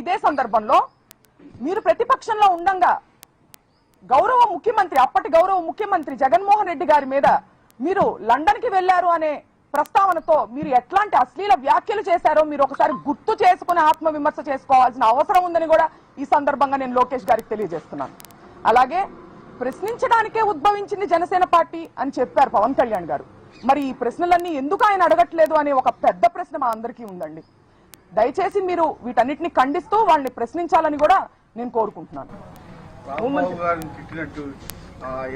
ఇదే సందర్భంలో మీరు ప్రతిపక్షంలో ఉండంగా అప్పటి గౌరవ ముఖ్యమంత్రి జగన్మోహన్ రెడ్డి గారి మీద మీరు లండన్ కి వెళ్లారు అనే ప్రస్తావనతో మీరు ఎట్లాంటి అశ్లీల వ్యాఖ్యలు చేశారో మీరు ఒకసారి గుర్తు చేసుకుని ఆత్మవిమర్శ చేసుకోవాల్సిన అవసరం ఉందని కూడా ఈ సందర్భంగా నేను లోకేష్ గారికి తెలియజేస్తున్నాను. అలాగే ప్రశ్నించడానికే ఉద్భవించింది జనసేన పార్టీ అని చెప్పారు పవన్ కళ్యాణ్ గారు. మరి ఈ ప్రశ్నలన్నీ ఎందుకు ఆయన అడగట్లేదు అనే ఒక పెద్ద ప్రశ్న మా అందరికీ ఉందండి. దయచేసి మీరు వీటన్నిటిని ఖండిస్తూ వాళ్ళని ప్రశ్నించాలని కూడా నేను కోరుకుంటున్నాను.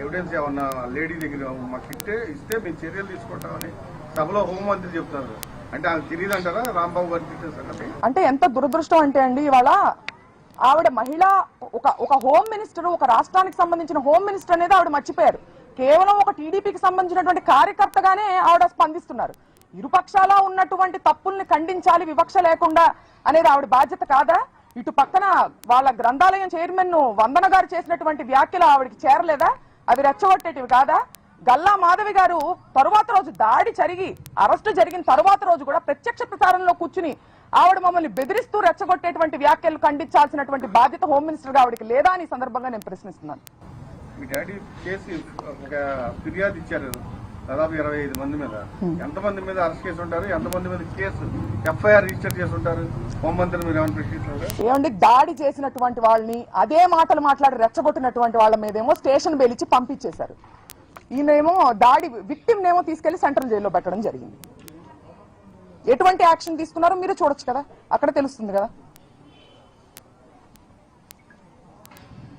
ఎవిడెన్స్ ఏమన్నా లేడీ దగ్గర మాకు ఇస్తే మేము చర్యలు తీసుకుంటామని సభలో హోంమంత్రి చెప్తారు. అంటే ఆమె తెలియదు అంటారా రాంబాబు గారు తిట్టేసారు? అంటే ఎంత దురదృష్టం అంటే అండి, ఇవాళ ఆవిడ మహిళ ఒక హోమ్ మినిస్టర్, ఒక రాష్ట్రానికి సంబంధించిన హోమ్ మినిస్టర్ అనేది ఆవిడ మర్చిపోయారు. కేవలం ఒక టీడీపీకి సంబంధించినటువంటి కార్యకర్తగానే ఆవిడ స్పందిస్తున్నారు. ఇరుపక్షాల ఉన్నటువంటి తప్పుల్ని ఖండించాలి వివక్ష లేకుండా అనేది ఆవిడ బాధ్యత కాదా? ఇటు పక్కన వాళ్ళ గ్రంథాలయం చైర్మన్ వందన గారు చేసినటువంటి వ్యాఖ్యలు ఆవిడకి చేరలేదా? అవి రెచ్చగొట్టేటివి కాదా? గల్లా మాధవి గారు తరువాత రోజు దాడి జరిగి అరెస్టు జరిగిన తరువాత రోజు కూడా ప్రత్యక్ష ప్రసారంలో కూర్చుని ఆవిడ మమ్మల్ని బెదిరిస్తూ రెచ్చగొట్టేటువంటి వ్యాఖ్యలు ఖండించాల్సినటువంటి బాధ్యత హోమ్ మినిస్టర్ గా ఆవిడకి లేదా అని సందర్భంగా నేను ప్రశ్నిస్తున్నాను. మీ డాడీ కేసు ఒక ఫిర్యాదు ఇచ్చారు దాదాపు 25 మంది మీద. ఎంతమంది మీద అరెస్ట్ చేసి ఉంటారు? ఎంతమంది మీద కేసు ఎఫ్ఐఆర్ రిజిస్టర్ చేసి ఉంటారు? హోంమంత్రి మీరు ఏమైనా ప్రశ్నించారు? ఏమండి, దాడి చేసినటువంటి వాళ్ళని అదే మాటలు మాట్లాడి రెచ్చగొట్టినటువంటి వాళ్ళ మీదేమో స్టేషన్ బెయిల్ ఇచ్చి పంపించేశారు. ఈయనేమో దాడి విక్టిమ్ నేమో తీసుకెళ్లి సెంట్రల్ జైల్లో పెట్టడం జరిగింది. ఎటువంటి యాక్షన్ తీసుకున్నారో మీరు చూడొచ్చు కదా, అక్కడ తెలుస్తుంది కదా.